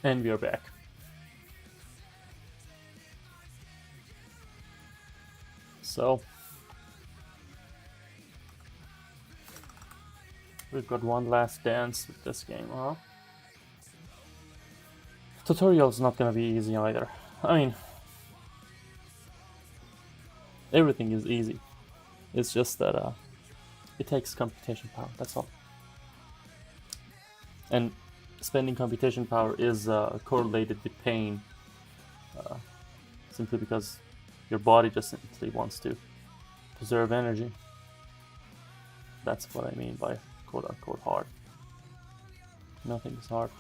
And we are back. So we've got one last dance with this game, huh? Tutorial's not gonna be easy either. I mean, everything is easy. It's just that it takes computation power, that's all. And spending computation power is correlated with pain, simply because your body just simply wants to preserve energy. That's what I mean by quote-unquote hard. Nothing is hard.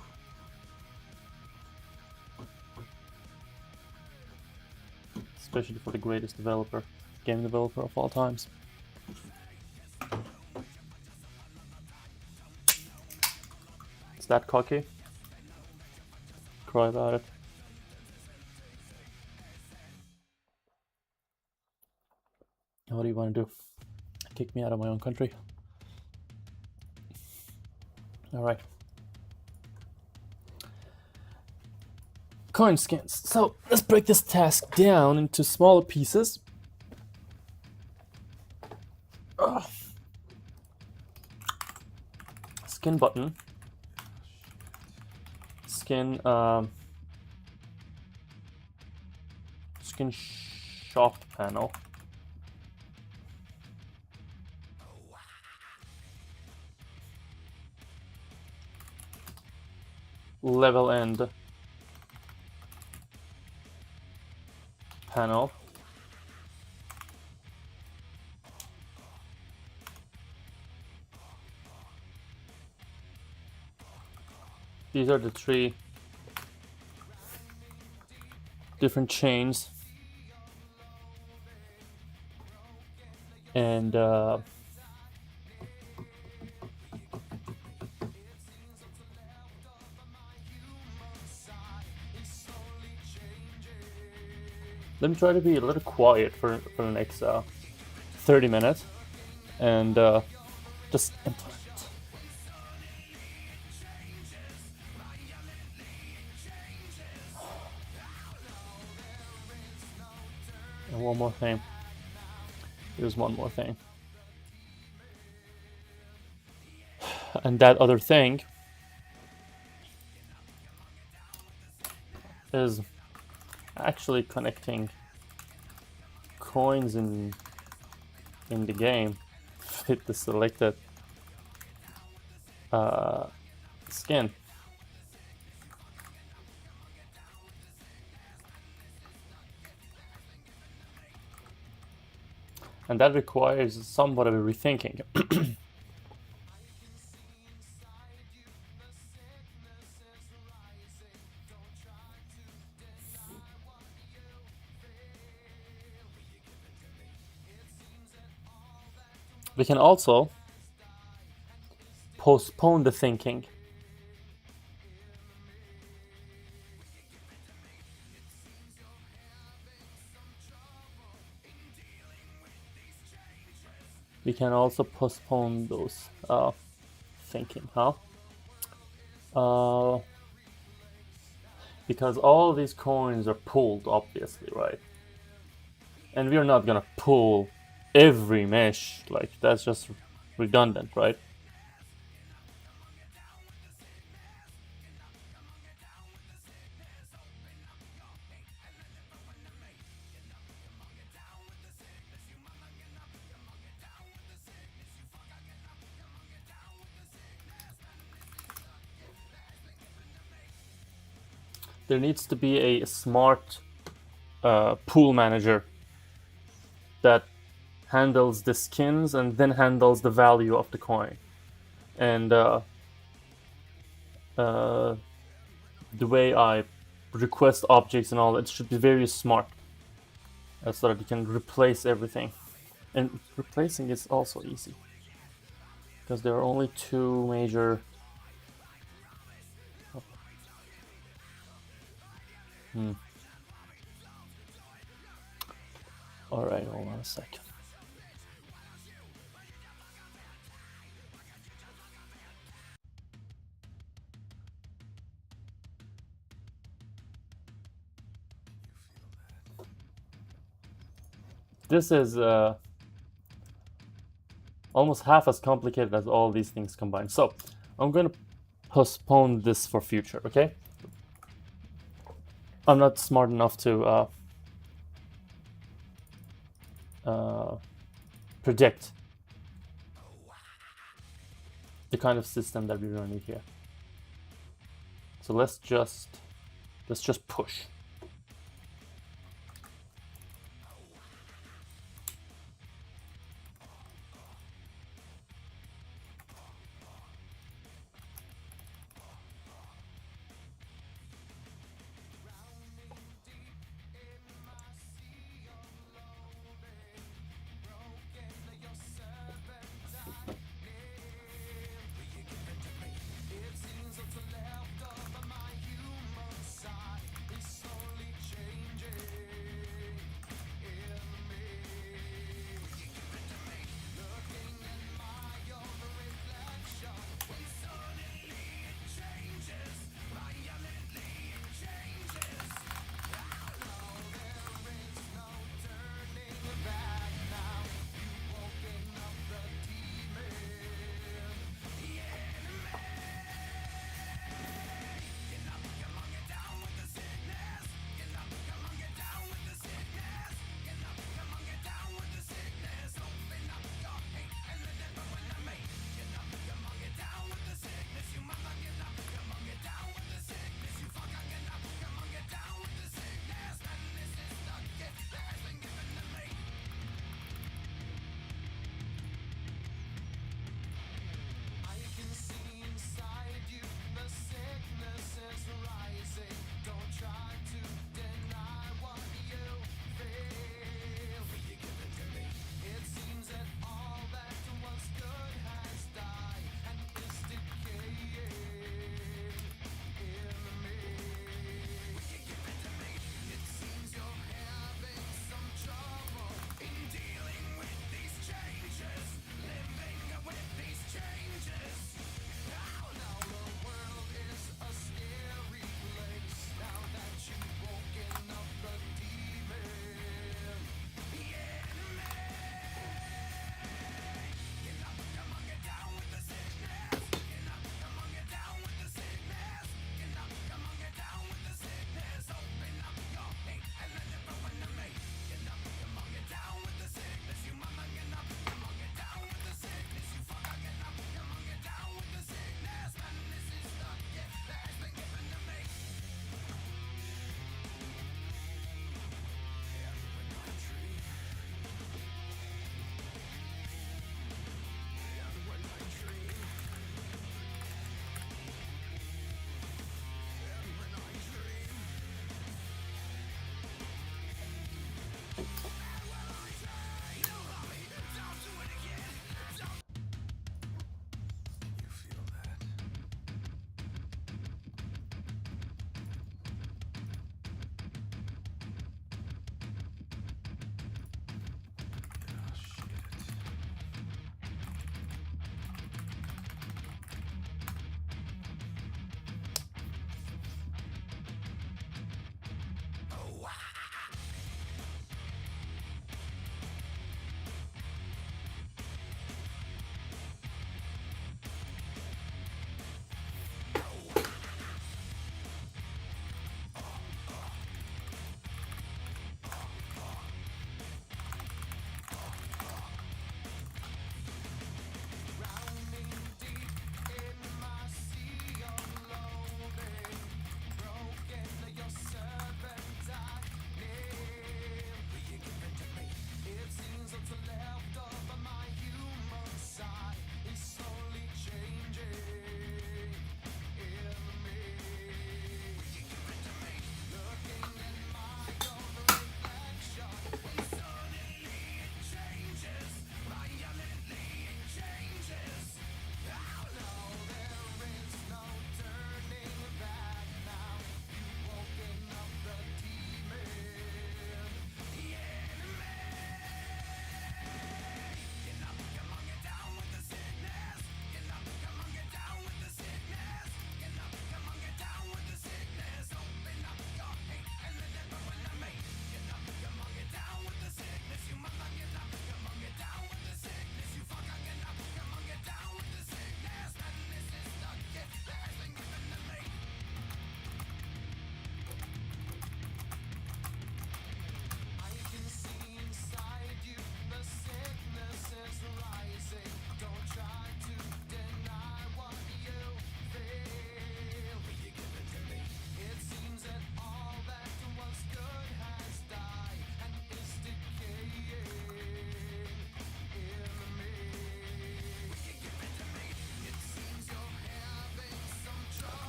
Especially for the greatest game developer of all times. Is that cocky? Cry about it. What do you want to do? Kick me out of my own country? Alright. Coin skins. So let's break this task down into smaller pieces. Ugh. Skin button. Skin shop panel. Level end panel. These are the three different chains. And let me try to be a little quiet for the next 30 minutes and just implement. And one more thing. There's one more thing. And that other thing is actually connecting coins in the game with the selected skin. And that requires somewhat of a rethinking. We can also postpone the thinking. We can also postpone those thinking, huh? Because all these coins are pulled, obviously, right? And we're not gonna pull every mesh, like that's just redundant, right? There needs to be a smart pool manager that handles the skins and then handles the value of the coin. And the way I request objects and all, it should be very smart, so that you can replace everything. And replacing is also easy, because there are only two major... Alright, hold on a second. this is almost half as complicated as all these things combined. So I'm going to postpone this for future, okay? I'm not smart enough to predict the kind of system that we're going to need here. So let's just push.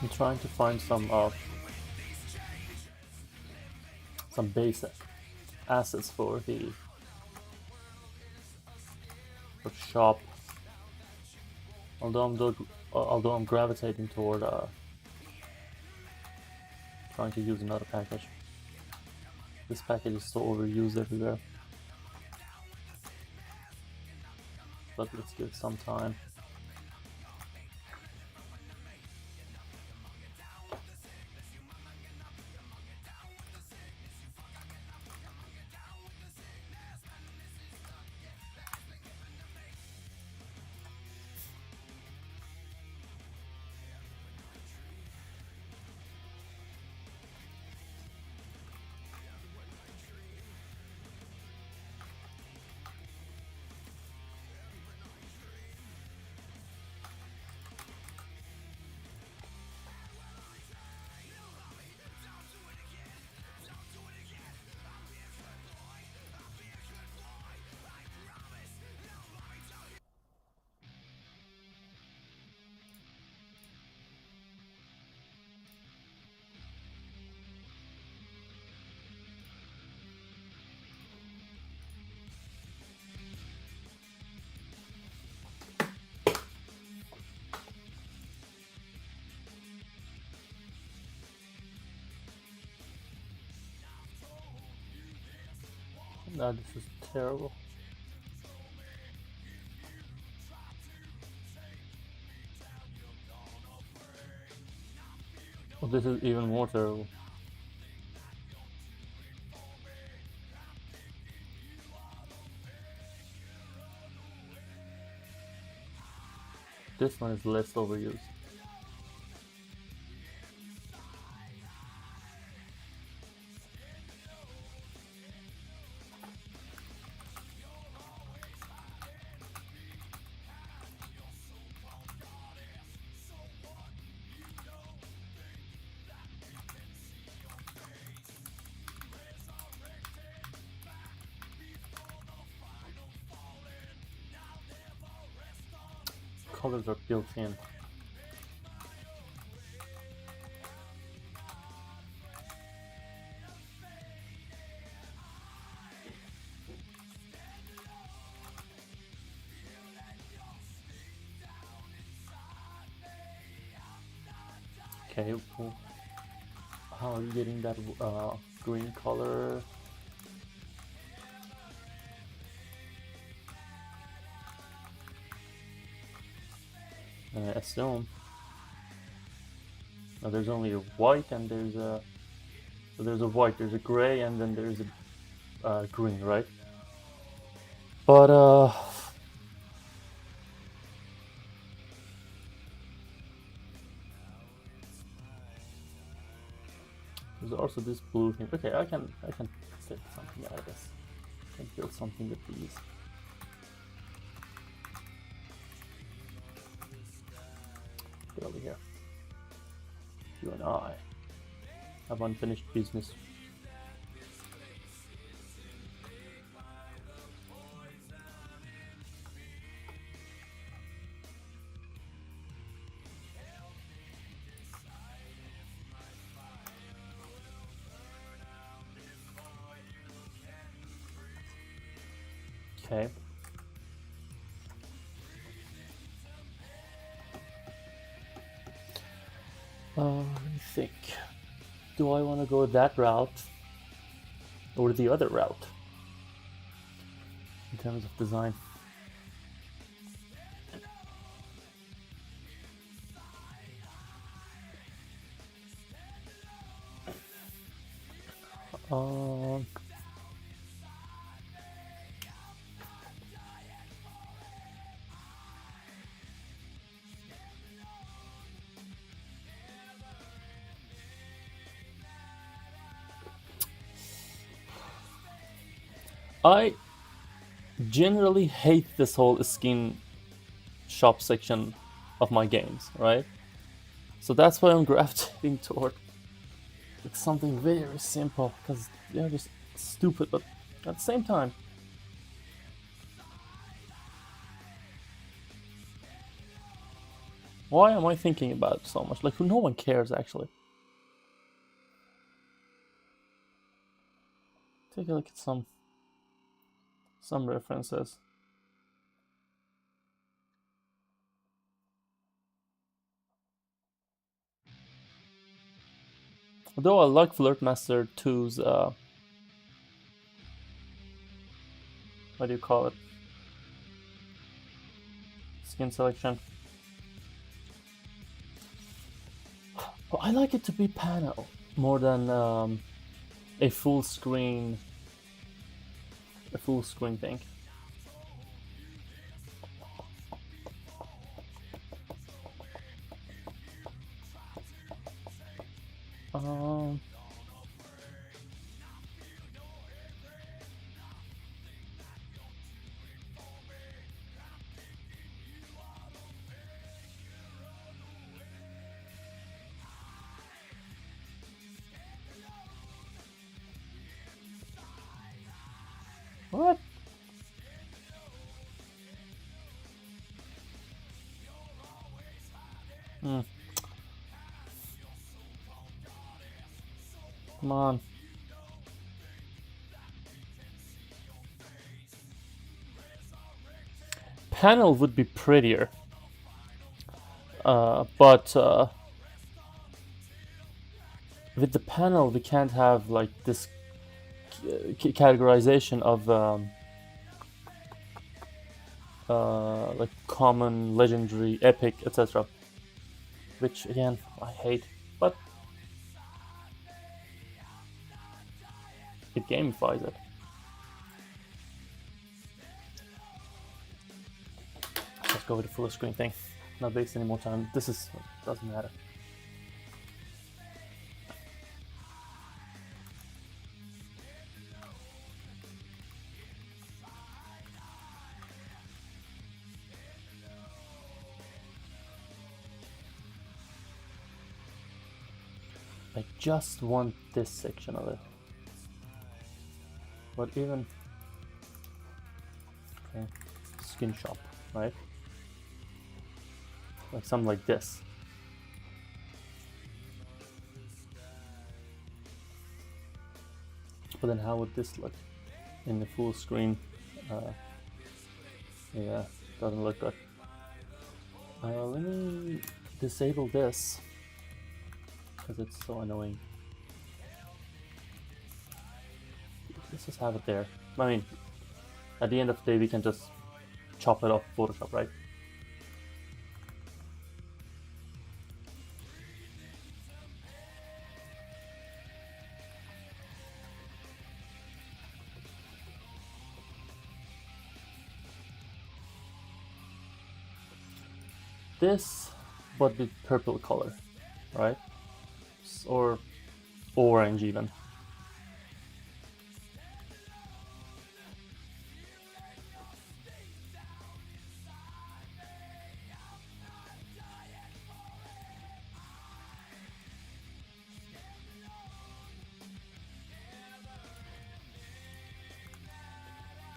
I'm trying to find some base assets for the shop. Although I'm gravitating toward trying to use another package. This package is so overused everywhere. But let's give it some time. No, this is terrible. Oh, this is even more terrible. This one is less overused. Colors are built in. Okay, well, how are you getting that green color? I assume. Now there's only a white and there's a white, there's a gray, and then there's a green, right? But there's also this blue thing. Okay, I can take something out of this. I can build something with these. Get over here. You and I have unfinished business. Okay. Let me think. Do I want to go that route or the other route in terms of design? I generally hate this whole skin shop section of my games, right? So that's why I'm gravitating toward like something very simple, because they're just stupid, but at the same time, Why am I thinking about it so much? Like, no one cares, actually. Take a look at some references. Although I like Flirtmaster 2's, what do you call it? Skin selection. But I like it to be panel more than a full screen thing. What? Come on. Panel would be prettier. But with the panel, we can't have like this categorization of like common, legendary, epic, etc. Which again, I hate, but it gamifies it. Let's go with the full screen thing. Not wasting any more time. This doesn't matter. I just want this section of it. But even okay, skin shop, right? Like something like this. But then how would this look in the full screen? Yeah, doesn't look good. Let me disable this because it's so annoying. Let's just have it there. I mean, at the end of the day, we can just chop it off Photoshop, right? This would be purple color, right? Or orange even.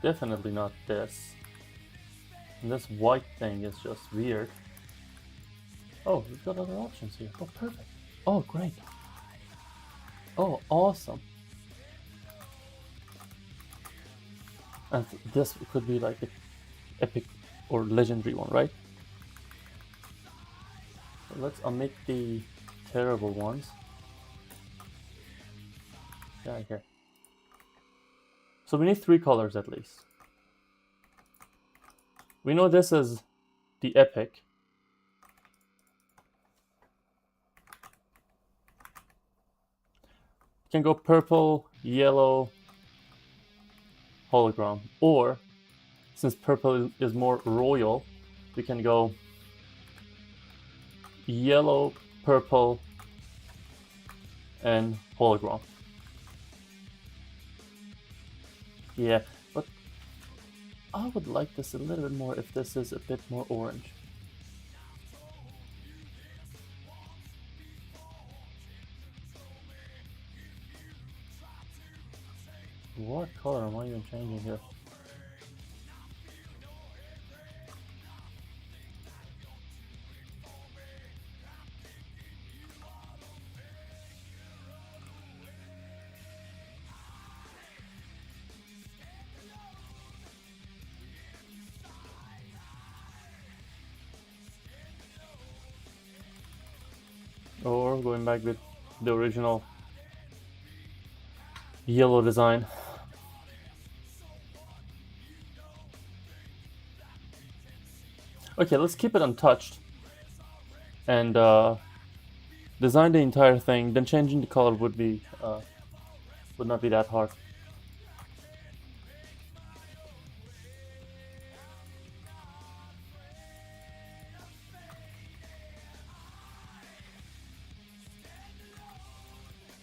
Definitely not this. And this white thing is just weird. Oh, we've got other options here. Oh, perfect. Oh, great. Oh, awesome. And this could be like the epic or legendary one, right? So let's omit the terrible ones. Yeah, here. So we need 3 colors at least. We know this is the epic. You can go purple, yellow, hologram. Or, since purple is more royal, we can go yellow, purple, and hologram. Yeah, but I would like this a little bit more if this is a bit more orange. What color am I even changing here? before, going back with the original yellow design. Okay, let's keep it untouched and design the entire thing. Then changing the color would not be that hard.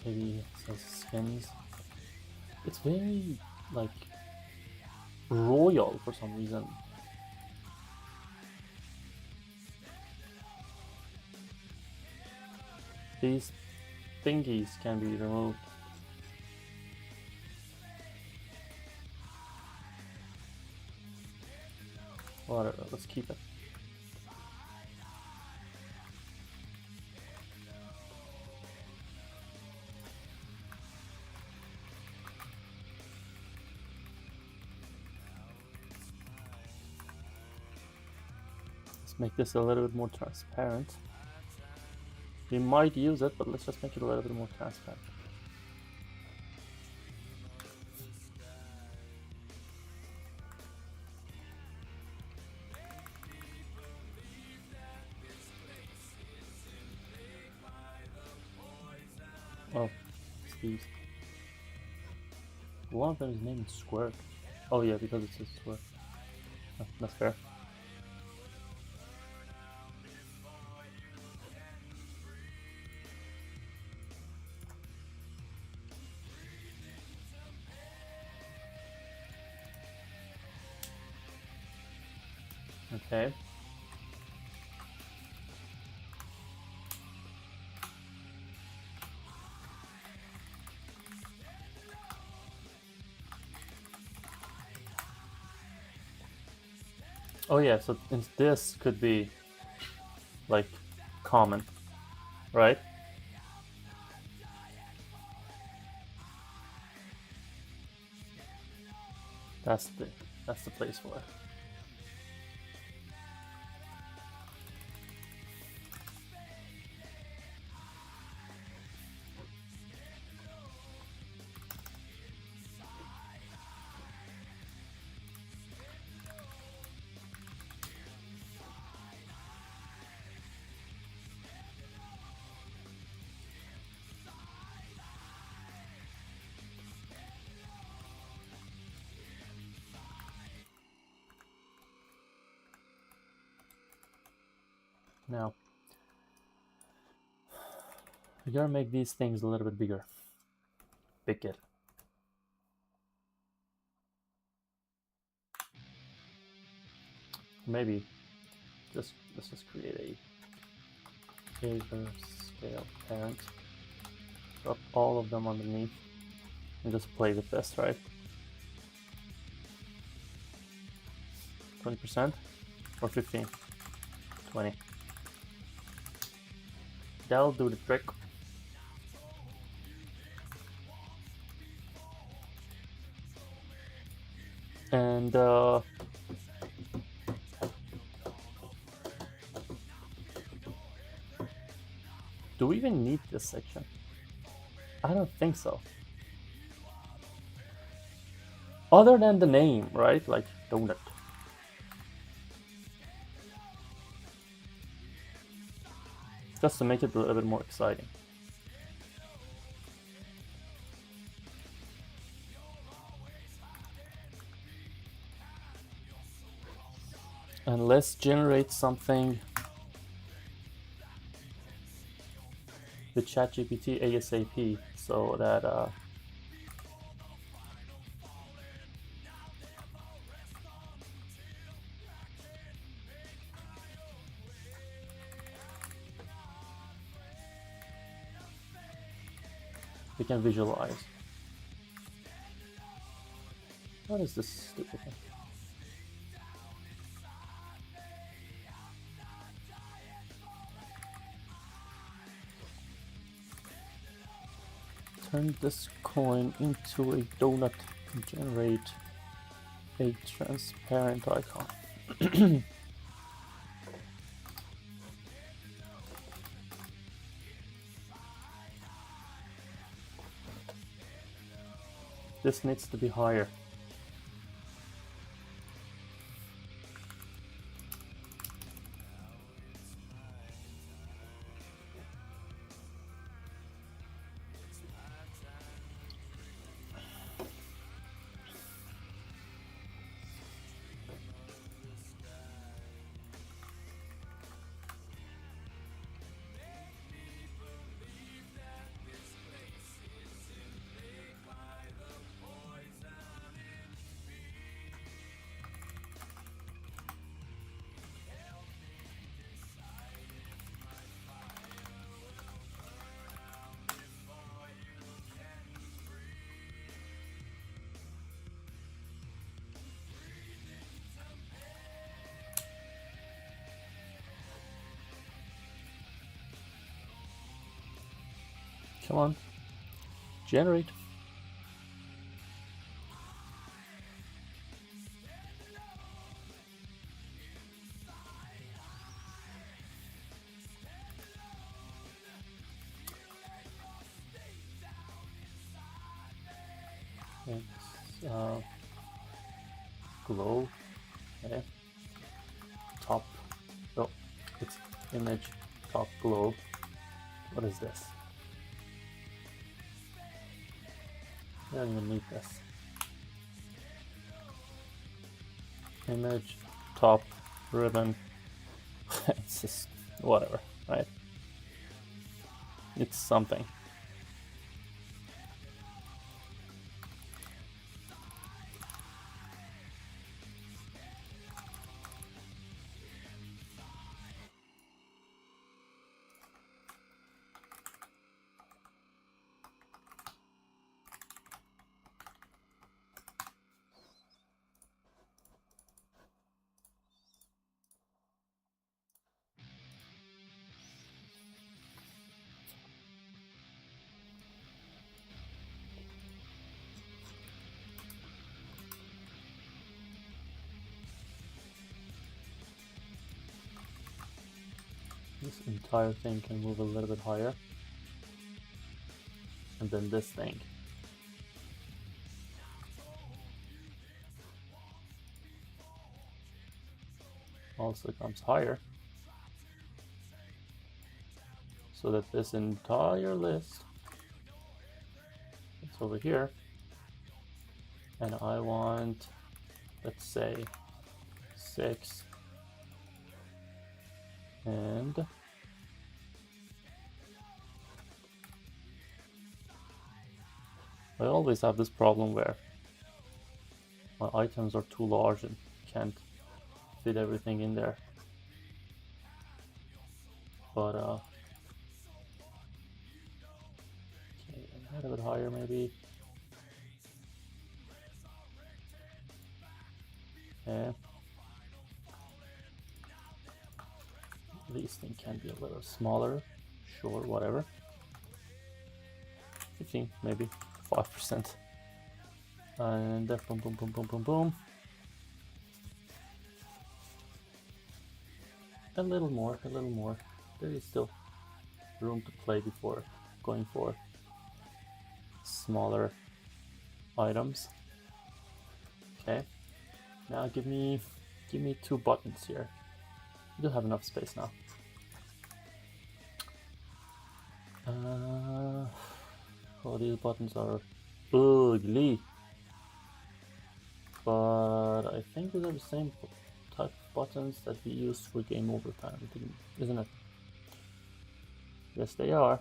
Maybe it says skins. It's very like royal for some reason. These thingies can be removed. Whatever, let's keep it. Let's make this a little bit more transparent. We might use it, but let's just make it a little bit more transparent. Oh, Steve's. One of them is named Squirt. Oh yeah, because it's a Squirt. Oh, that's fair. Okay. Oh yeah, so this could be like common, right? That's the place for it. Now, we gotta make these things a little bit bigger. Bigger. Maybe let's just create a bigger scale parent. Drop all of them underneath and just play with this, right? 20% or 15? 20. That'll do the trick. And do we even need this section? I don't think so. Other than the name, right? Like donut. Just to make it a little bit more exciting. And let's generate something with ChatGPT ASAP so that we can visualize. What is this stupid thing? Turn this coin into a donut and generate a transparent icon. This needs to be higher. Come on. Generate. It's glow. Okay. Top. Oh, it's image top glow. What is this? I don't even need this. Image top ribbon. It's just whatever, right? It's something. This entire thing can move a little bit higher. And then this thing. Also comes higher. So that this entire list is over here. And I want, let's say, 6. And I always have this problem where my items are too large and can't fit everything in there. But okay, a little bit higher maybe. Okay. These things can be a little smaller. Sure, whatever. 15, maybe 5%. And boom, boom, boom, boom, boom, boom. A little more, a little more. There is still room to play before going for smaller items. Okay. Now give me 2 buttons here. You do have enough space now. Oh, these buttons are ugly. But I think these are the same type of buttons that we used for game over time, isn't it? Yes, they are.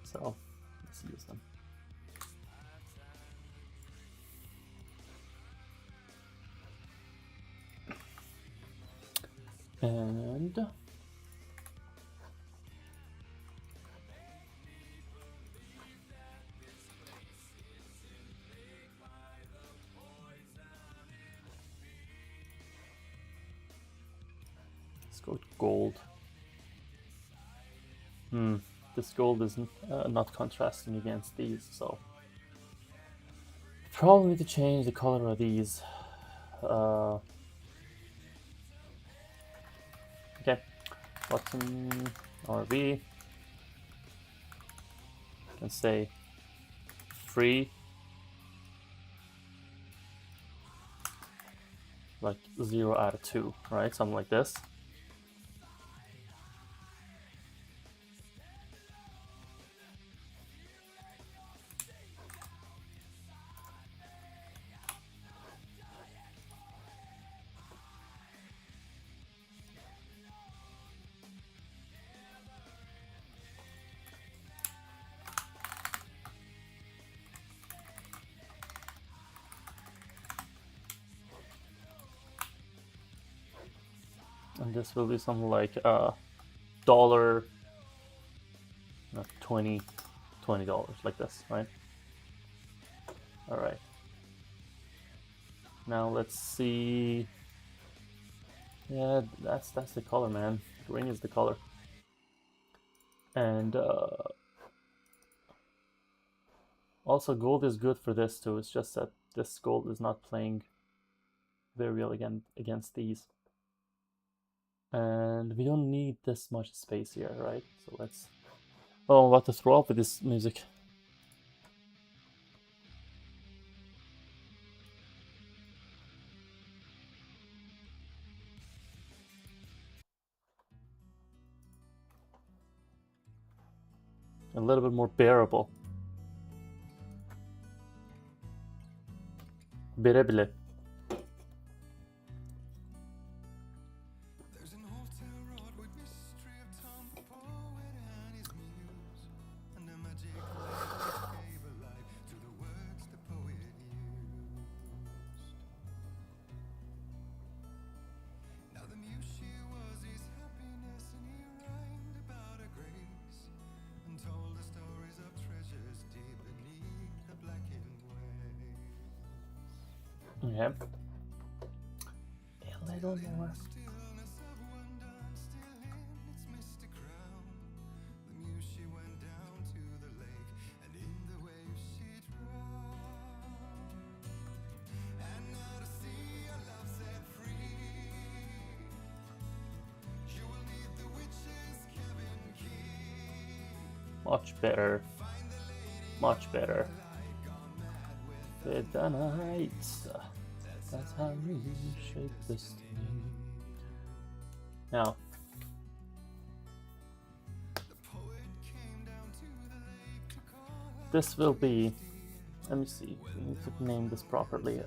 So let's use them. And let's go with gold. This gold is not contrasting against these, so probably need to change the color of these. Okay, button RV. and say free, like 0 out of 2, right? Something like this. And this will be something like dollar, not $20, like this, right? All right. Now let's see. Yeah, that's the color, man. Green is the color. And also gold is good for this too. It's just that this gold is not playing very well against these. And we don't need this much space here, right? So let's... Oh, I'm about to throw up with this music. A little bit more bearable. Bearable. Yeah. A little more. Much better. Much better. With the nights. That's how you shape destiny. Now, this will be... Let me see. We need to name this properly.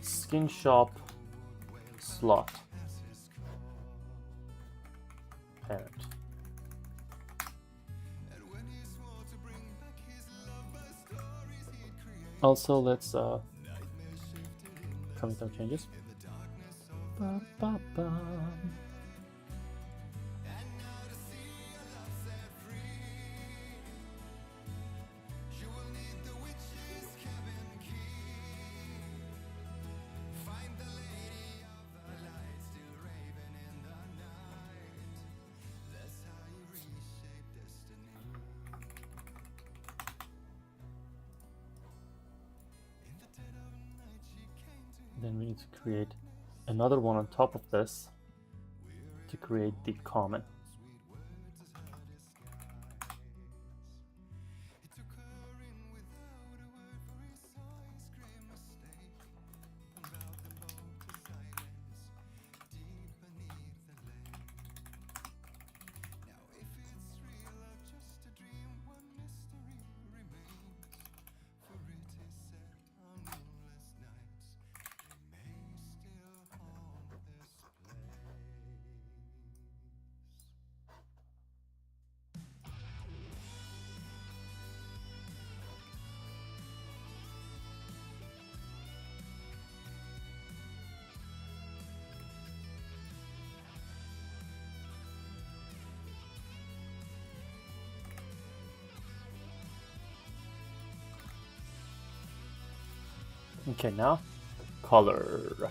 Skin shop slot parent. Also, let's commit our changes. Ba, ba, ba. Then we need to create another one on top of this to create the common. Okay, now color.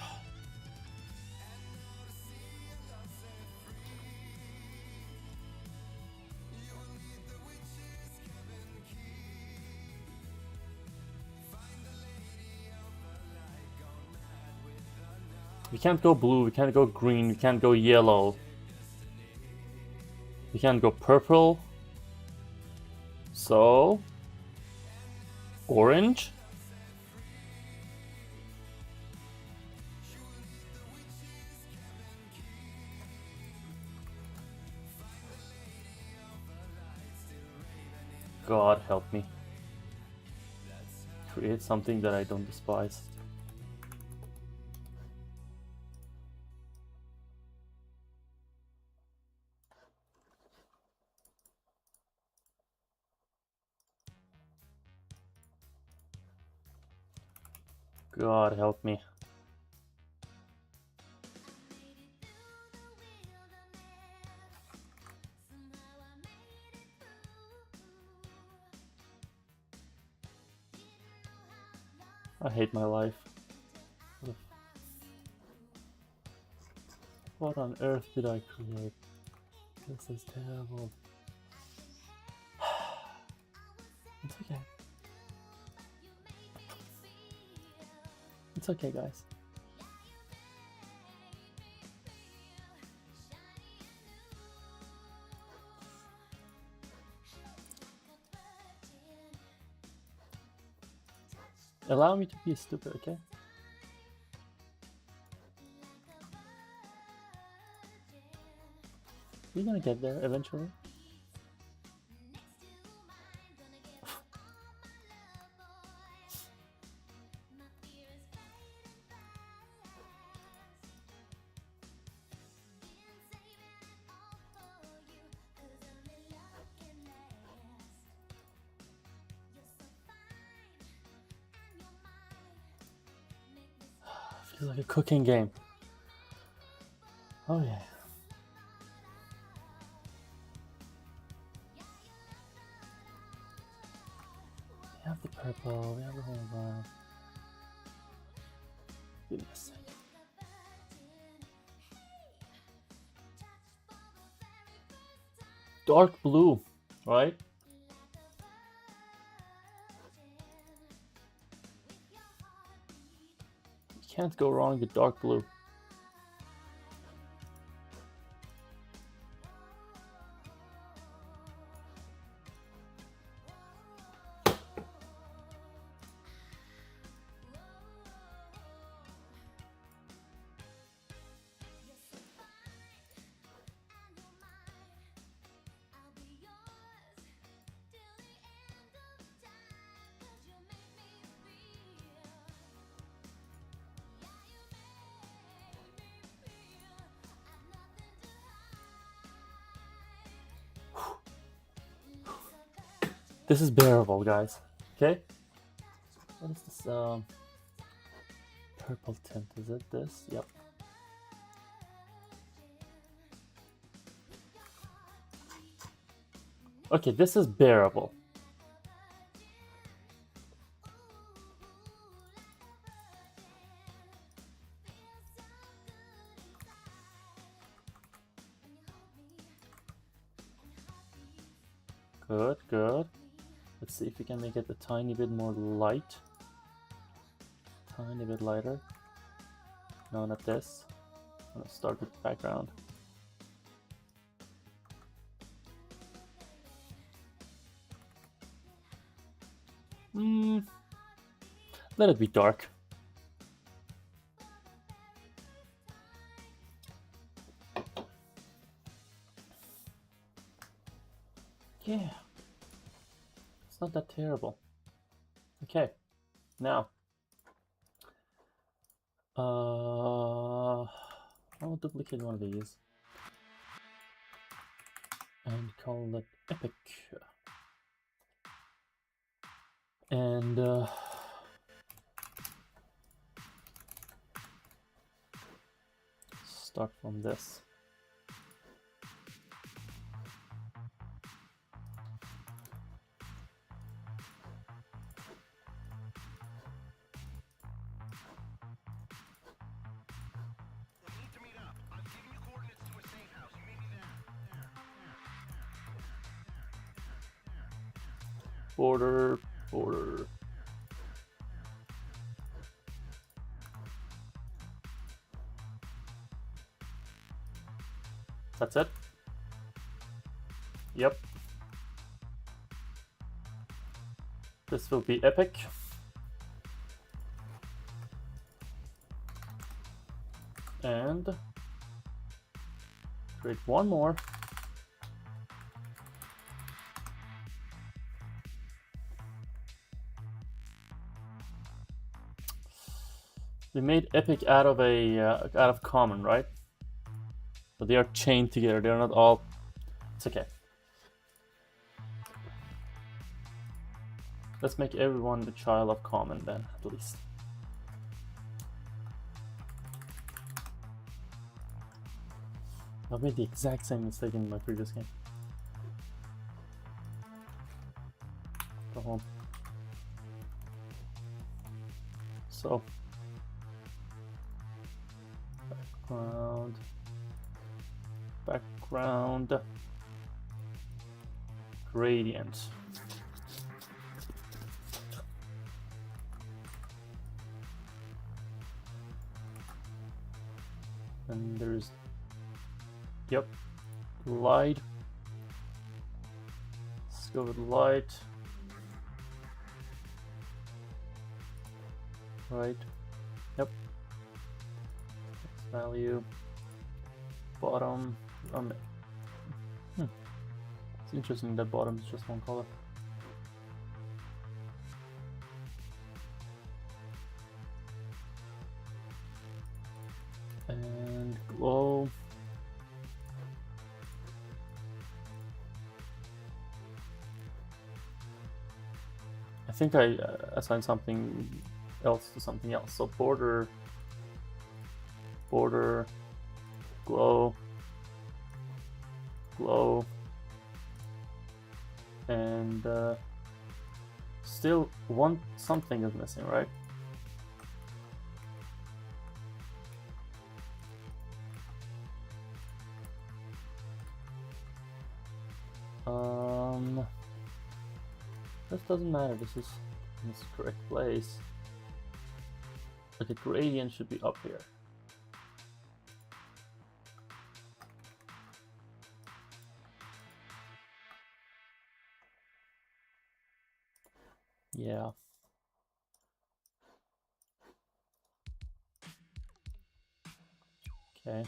We can't go blue, we can't go green, we can't go yellow. We can't go purple. So... orange? God help me. Create something that I don't despise. God help me. I hate my life. What on earth did I create? This is terrible. It's okay. It's okay, guys. Allow me to be stupid, okay? We're gonna get there eventually. Feels like a cooking game. Oh yeah. We have the purple, we have the whole brown. Goodness. Dark blue, right? You can't go wrong with dark blue. This is bearable, guys. Okay? What is this? Purple tint. Is it this? Yep. Okay, this is bearable. Good, good. Let's see if we can make it a tiny bit more light. Tiny bit lighter. No, not this. I'm gonna start with the background. Let it be dark. Yeah. It's not that terrible. Okay. Now. I'll duplicate one of these. And call it epic. And start from this. Border, border. That's it. Yep. This will be epic. And create one more. We made epic out of common, right? But they are chained together. They're not all. It's okay. Let's make everyone the child of common then, at least. I made the exact same mistake in my previous game. Go home. So, background, gradient. And there's, yep, light. Let's go with light. Right. Yep. Text value. Bottom. It's interesting that bottom is just one color. And glow. I think I assigned something else to something else. So border, glow, and still something is missing, right? This doesn't matter. This is in its correct place. But the gradient should be up here. Yeah. Okay.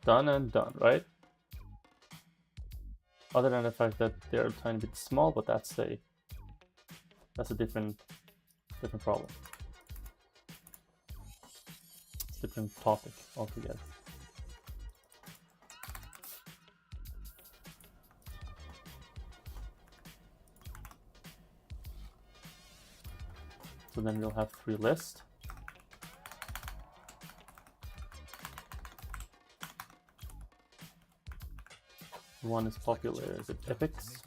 Done and done, right? Other than the fact that they're a tiny bit small, but that's a different problem. It's a different topic altogether. So then we'll have 3 lists. One is popular, is it epics?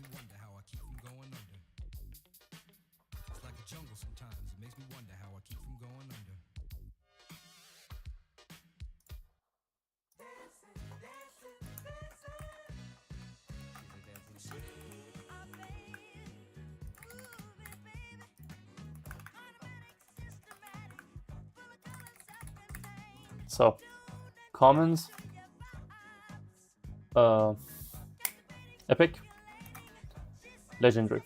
So, commons, epic, legendary.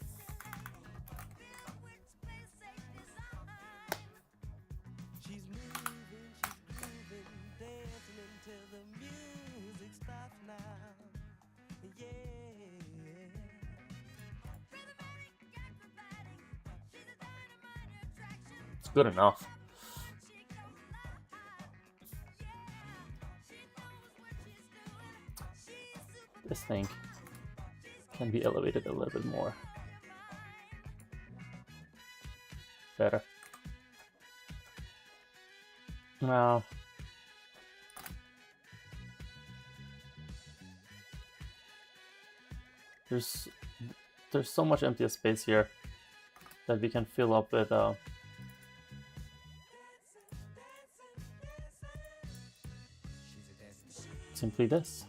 It's good enough. This thing can be elevated a little bit more. Better. Now, there's so much empty space here that we can fill up with simply this.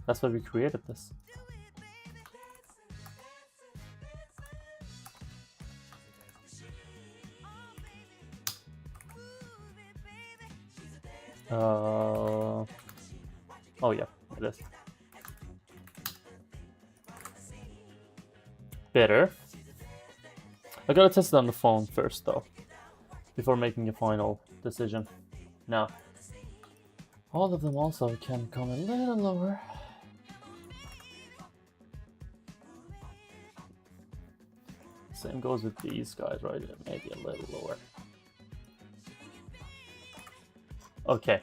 That's why we created this. Oh yeah, it is. Better. I gotta test it on the phone first though, before making a final decision. Now, all of them also can come a little lower. Same goes with these guys, right? Maybe a little lower. Okay.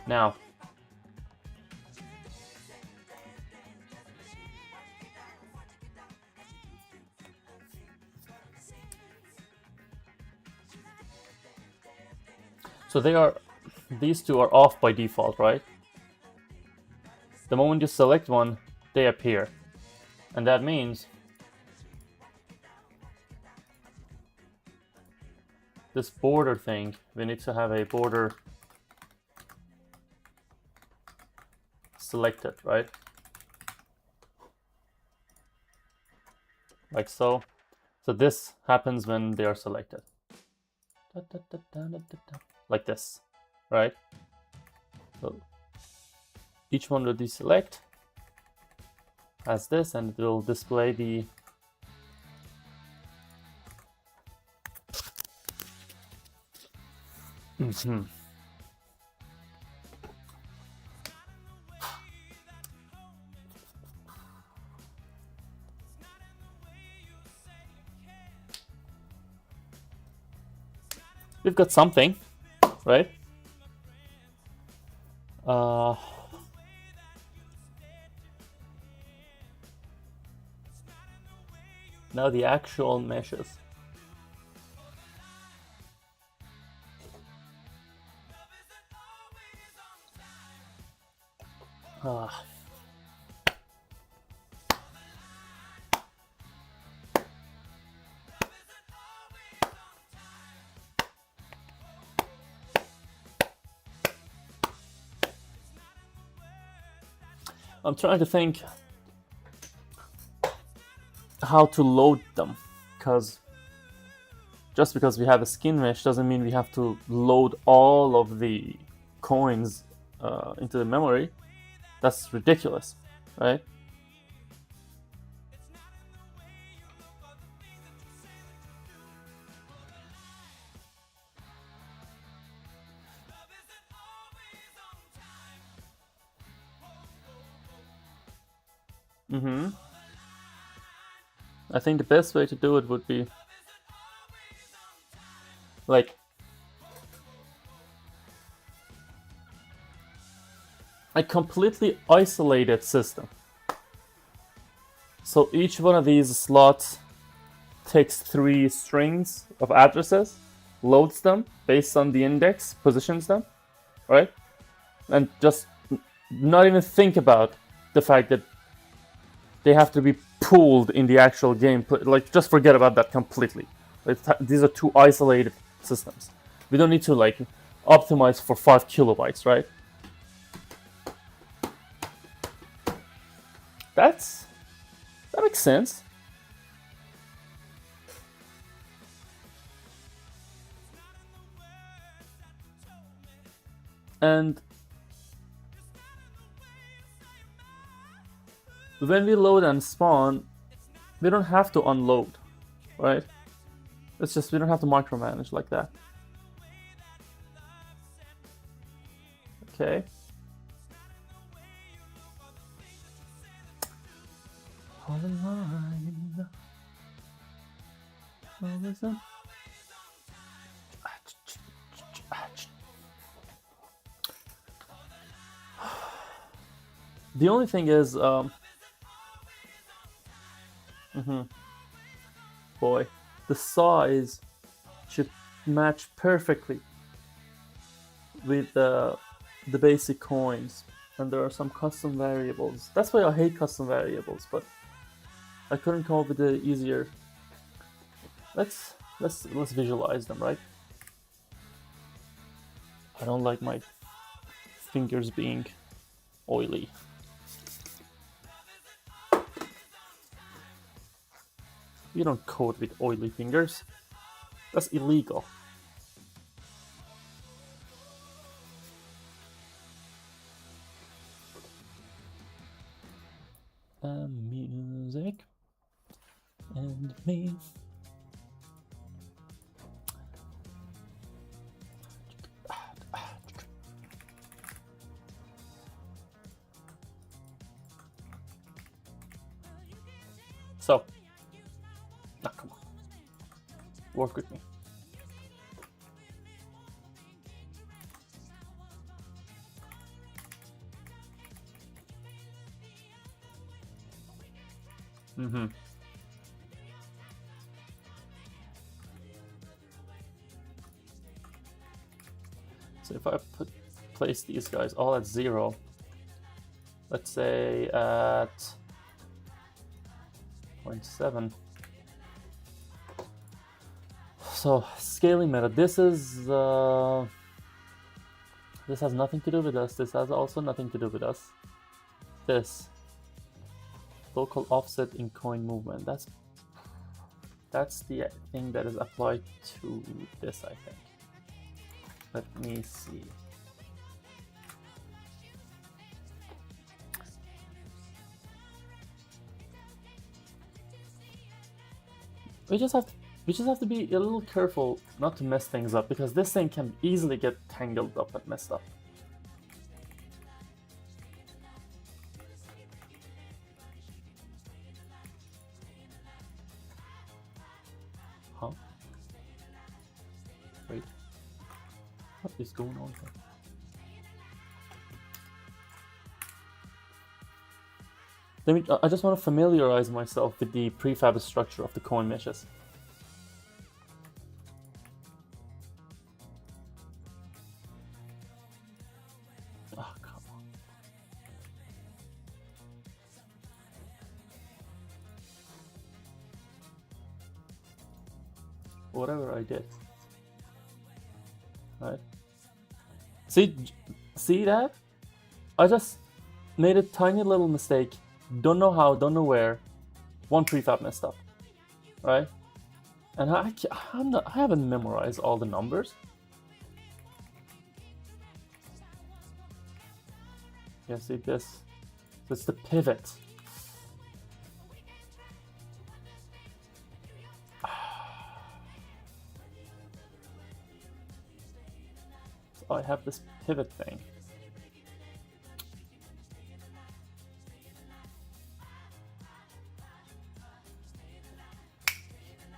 Now, so these two are off by default, right? The moment you select one, they appear. And that means this border thing, we need to have a border selected, right? Like so. So this happens when they are selected. Like this, right? So each one will deselect as this, and it will display the We've got something, right? Now the actual meshes. I'm trying to think how to load them, because just because we have a skin mesh doesn't mean we have to load all of the coins into the memory. That's ridiculous, right? I think the best way to do it would be like a completely isolated system. So each one of these slots takes 3 strings of addresses, loads them based on the index, positions them, right? And just not even think about the fact that they have to be pooled in the actual game. Like, just forget about that completely. These are 2 isolated systems. We don't need to like optimize for 5 kilobytes, right? That makes sense. And when we load and spawn, we don't have to unload, right? It's just we don't have to micromanage like that. Okay. All in line. What is that? The only thing is, boy, the size should match perfectly with the basic coins, and there are some custom variables. That's why I hate custom variables, but I couldn't come up with the easier. Let's visualize them, right? I don't like my fingers being oily. You don't code with oily fingers. That's illegal. find me. So, come on, work with me. So if I place these guys all at 0, let's say at 0.7. So scaling method. This is this has nothing to do with us. This has also nothing to do with us. This local offset in coin movement. That's the thing that is applied to this, I think. Let me see. We just have to be a little careful not to mess things up, because this thing can easily get tangled up and messed up. Huh? Wait. What is going on here? I just want to familiarize myself with the prefab structure of the coin meshes. Oh, come on. Whatever I did. Right? See that? I just made a tiny little mistake. Don't know how, don't know where. One prefab messed up, right? And I haven't memorized all the numbers. Yeah, see this? It's the pivot. So I have this pivot thing.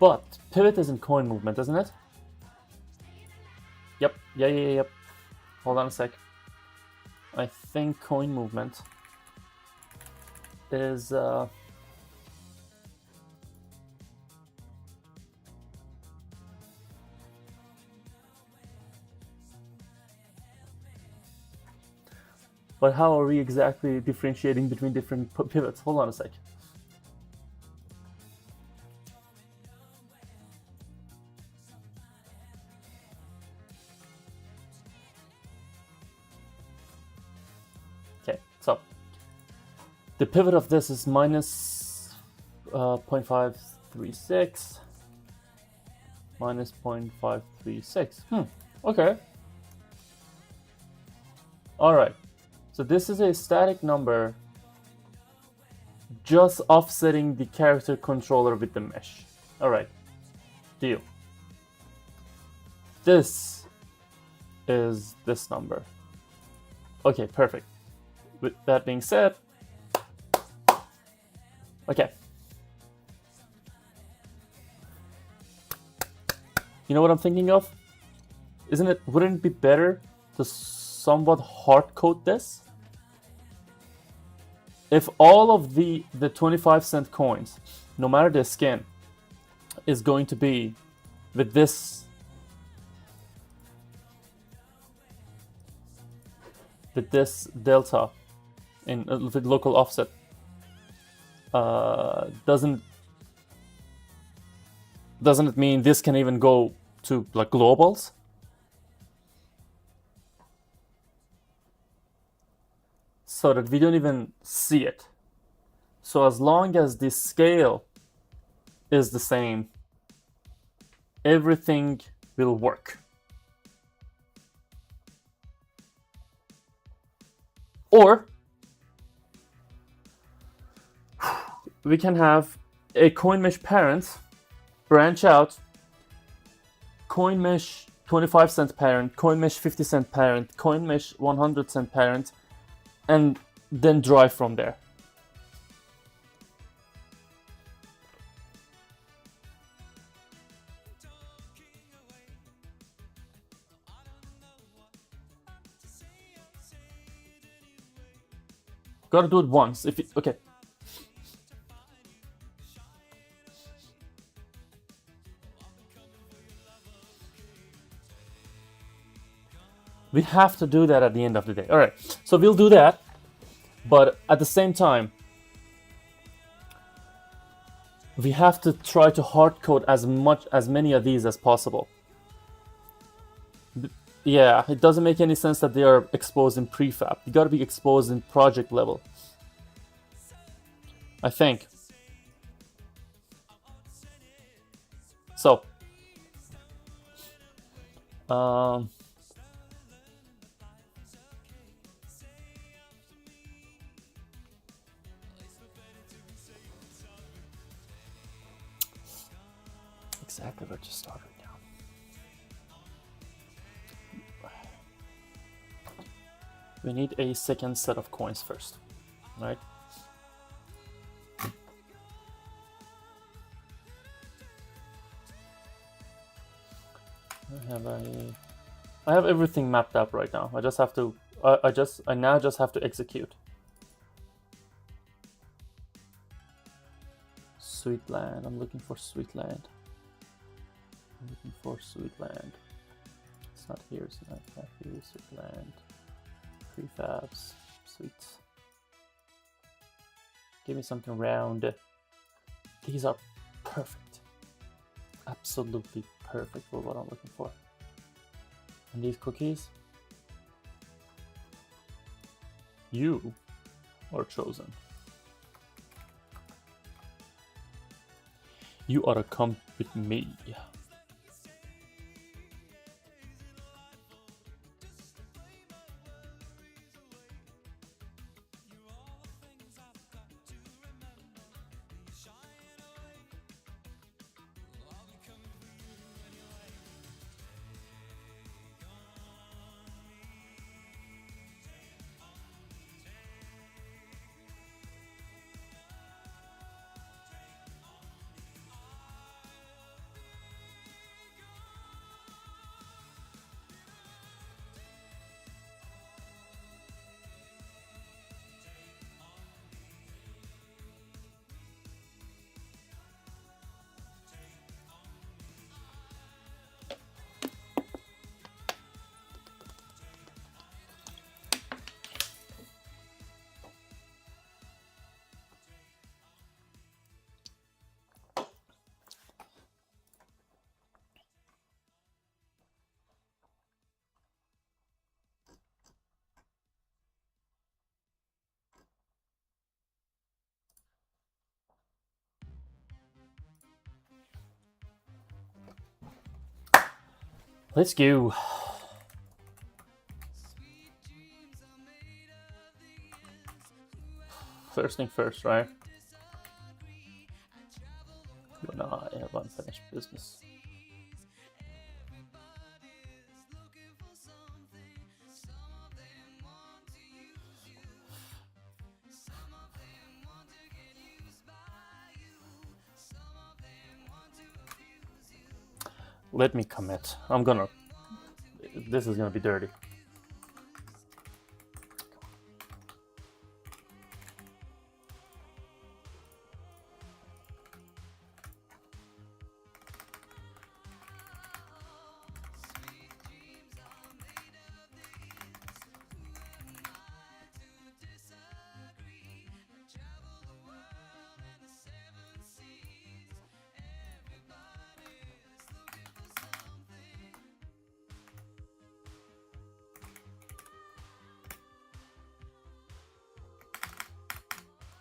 But pivot is in coin movement, isn't it? Yep. Yep. Hold on a sec. I think coin movement is but how are we exactly differentiating between different pivots? Hold on a sec. Okay, so the pivot of this is minus 0.536 minus 0.536. Okay. All right. So this is a static number just offsetting the character controller with the mesh. All right. Deal. This is this number. Okay, perfect. With that being said, okay. You know what I'm thinking of? Wouldn't it be better to somewhat hard code this? If all of the 25-cent coins, no matter the skin, is going to be with this delta in with local offset, doesn't it mean this can even go to like globals? So that we don't even see it. So as long as the scale is the same, everything will work. Or we can have a coin mesh parent, branch out, coin mesh 25-cent parent, coin mesh 50-cent parent, coin mesh 100-cent parent, and then drive from there. Gotta do it once. If it, okay. We have to do that at the end of the day. All right, so we'll do that, but at the same time, we have to try to hard code as many of these as possible. Yeah, it doesn't make any sense that they are exposed in prefab. You gotta be exposed in project level, I think. So, exactly where to start right now. We need a second set of coins first, right? I have everything mapped up right now. I just have to. I now just have to execute. Sweet land. I'm looking for sweet land. I'm looking for sweet land. It's not here. It's not here. Sweet land. Prefabs. Sweet. Give me something round. These are perfect. Absolutely perfect for what I'm looking for. And these cookies, you are chosen. You ought to come with me. Let's go. First thing first, right? You and I have unfinished business. Let me commit. This is gonna be dirty.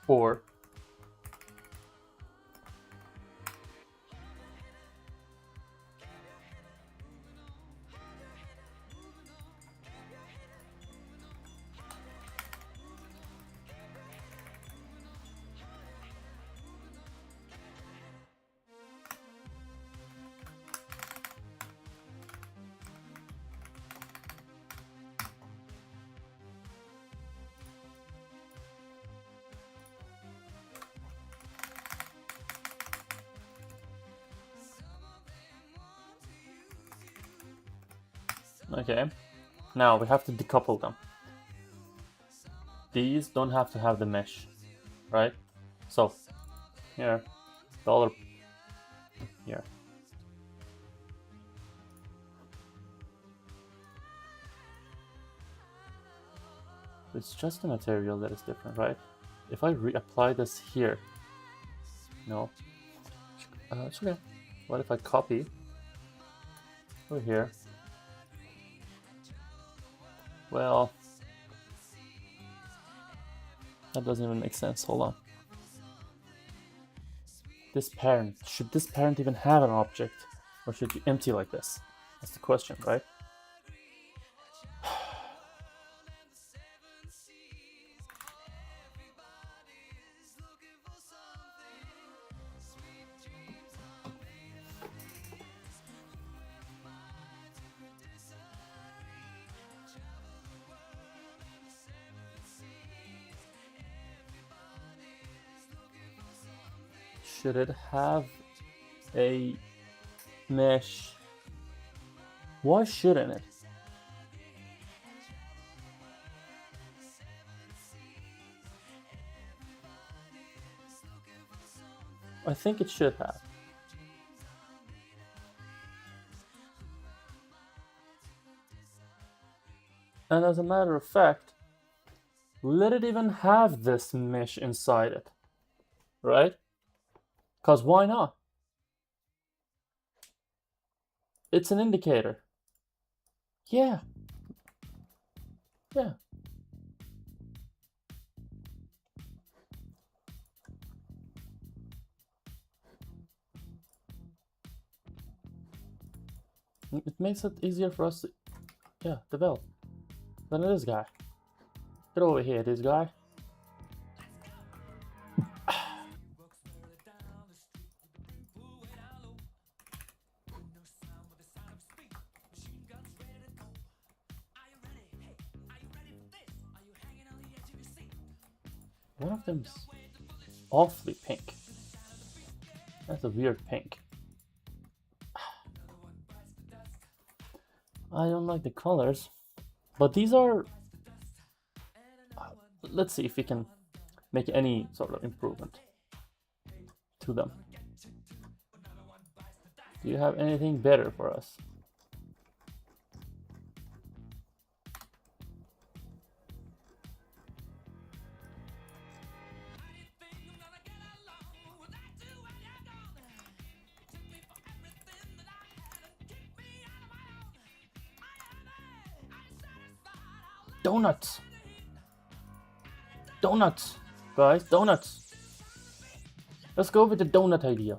Or Okay, now we have to decouple them. These don't have to have the mesh, right? So here, dollar here. It's just the material that is different, right? If I reapply this here, no, it's okay. What if I copy over here? Well, that doesn't even make sense. Hold on. This parent, should this parent even have an object, or should it be empty like this? That's the question, right? Should it have a mesh? Why shouldn't it? I think it should have. And as a matter of fact, let it even have this mesh inside it, right? Because why not? It's an indicator. Yeah. Yeah. It makes it easier for us to, yeah, develop. Then this guy. Get over here, this guy. One of them's awfully pink. That's a weird pink. I don't like the colors, but these are. Let's see if we can make any sort of improvement to them. Do you have anything better for us? Donuts! Donuts! Guys, donuts! Let's go with the donut idea.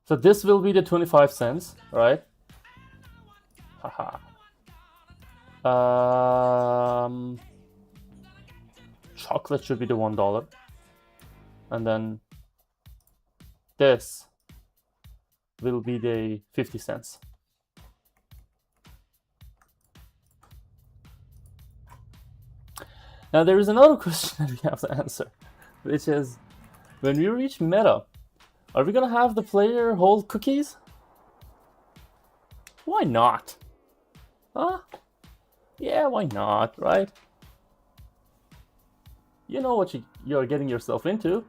So this will be the 25 cents, right? Haha. Chocolate should be the $1. And then this will be the 50 cents. Now there is another question that we have to answer, which is, when we reach meta, are we gonna have the player hold cookies? Why not? Huh? Yeah, why not, right? You know what you're getting yourself into.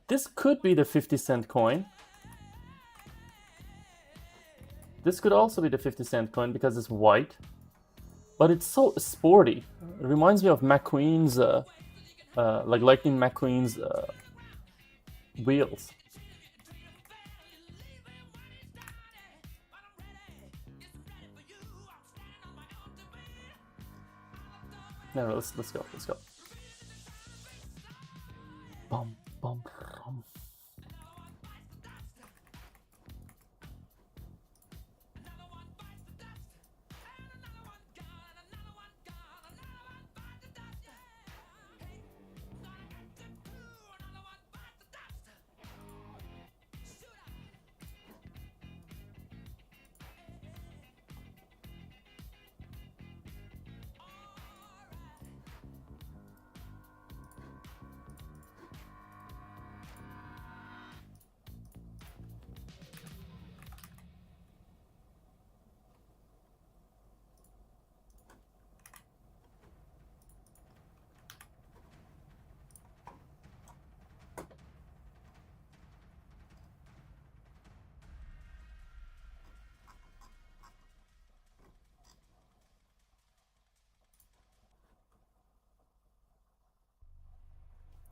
This could be the 50-cent coin. This could also be the 50-cent coin because it's white. But it's so sporty. It reminds me of McQueen's, like Lightning McQueen's wheels. No, let's go. Bum, bum, bum.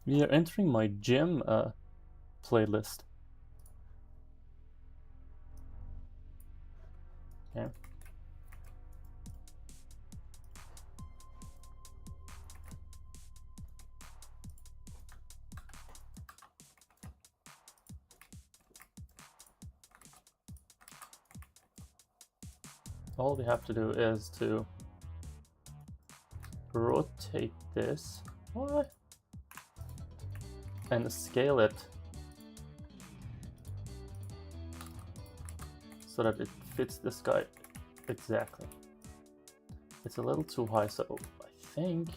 We are entering my gym playlist. Okay. All we have to do is to rotate this. What? And scale it so that it fits this guy exactly. It's a little too high, so I think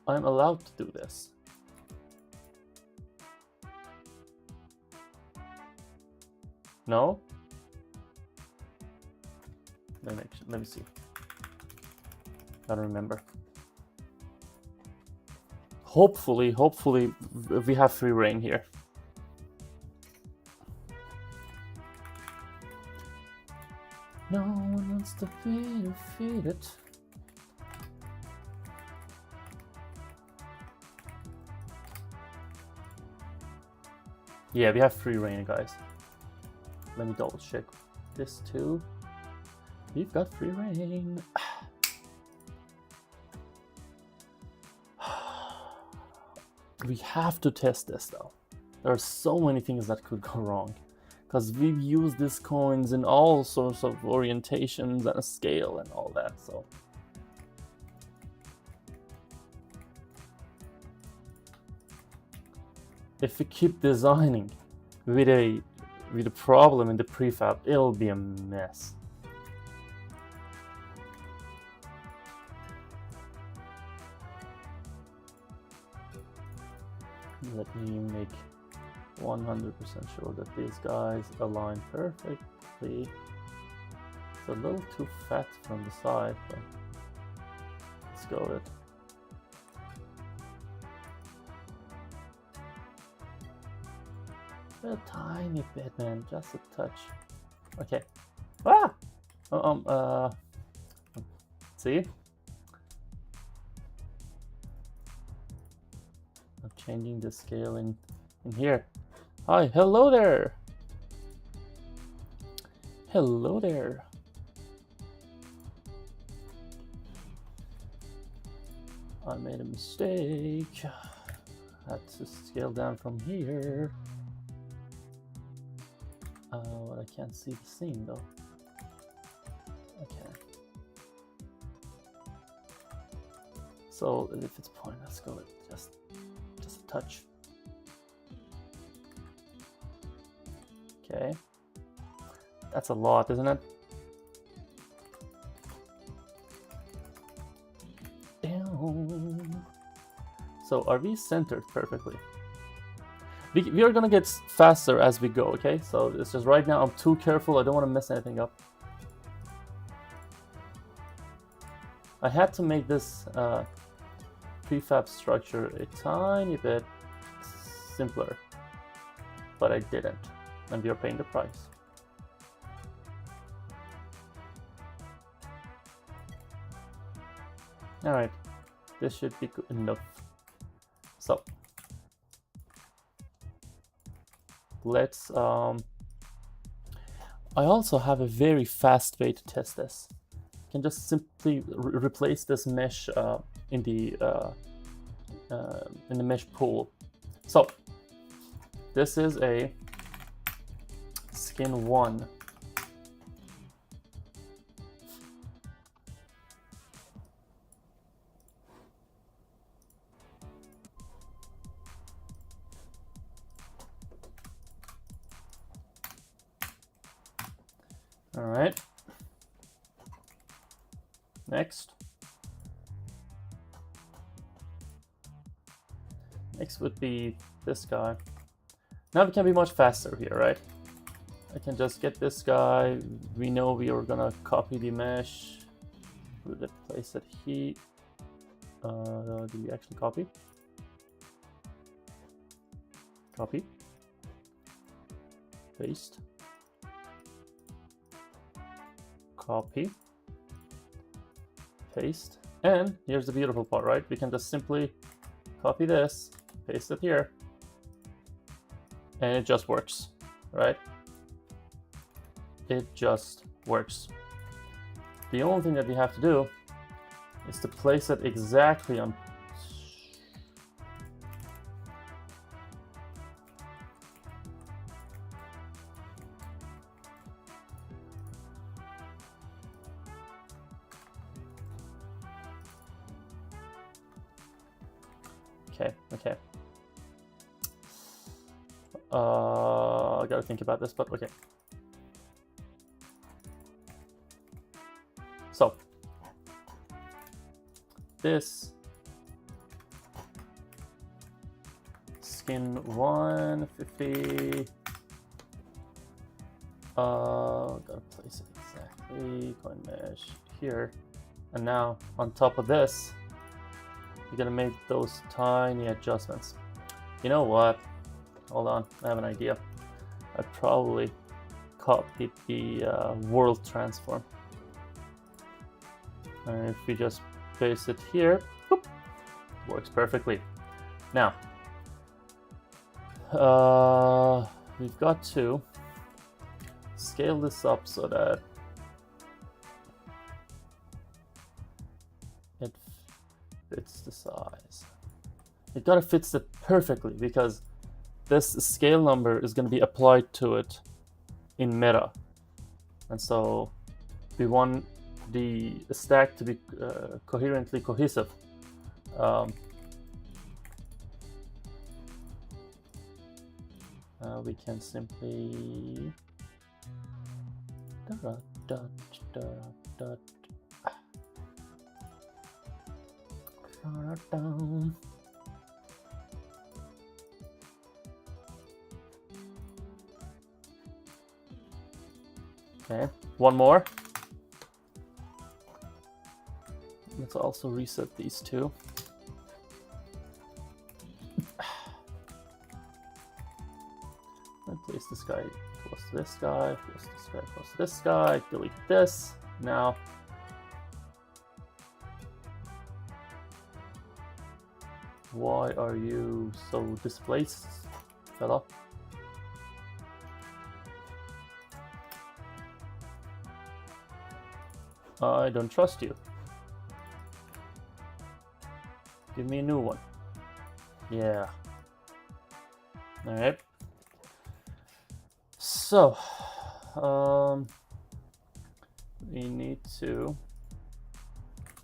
I'm allowed to do this. No? Let me see. I don't remember. Hopefully we have free reign here. No one wants to feed it. Yeah, we have free reign, guys. Let me double check this too. We've got free reign. We have to test this though. There are so many things that could go wrong, because we've used these coins in all sorts of orientations and a scale and all that. So if we keep designing with a problem in the prefab, it'll be a mess. Let me make 100% sure that these guys align perfectly. It's a little too fat from the side, but let's go with it. A tiny bit, man, just a touch. Okay. Ah! See? I'm changing the scale in here. Hi, hello there. Hello there. I made a mistake. Had to scale down from here. But I can't see the scene though. Okay. So if it's point, let's go with just a touch. Okay. That's a lot, isn't it? Down. So are we centered perfectly? We are gonna get faster as we go, okay? So it's just right now I'm too careful. I don't want to mess anything up. I had to make this prefab structure a tiny bit simpler, but I didn't, and we are paying the price. All right, this should be good enough. So let's I also have a very fast way to test this. You can just simply replace this mesh in the mesh pool. So this is a skin 1. All right. Next. Next would be this guy. Now we can be much faster here, right? I can just get this guy. We know we are gonna copy the mesh. We'll place it here. Did we actually copy? Copy. Paste. Copy. Paste. And here's the beautiful part, right? We can just simply copy this, paste it here, and it just works, right? It just works. The only thing that we have to do is to place it exactly on. Okay. I gotta think about this, but okay. So this skin 150. Gotta place it exactly. Coin mesh here, and now on top of this, you're gonna make those tiny adjustments. You know what? Hold on, I have an idea. I probably copied the world transform. And if we just paste it here, boop, works perfectly. Now, we've got to scale this up so that it fits the size. It gotta fit it perfectly because this scale number is going to be applied to it in meta, and so we want the stack to be coherently cohesive. We can simply Okay, one more. Let's also reset these two. And place this guy close to this guy, place this guy close to this guy, delete this. Now, why are you so displaced, fella? I don't trust you. Give me a new one. Yeah. All right. So, we need to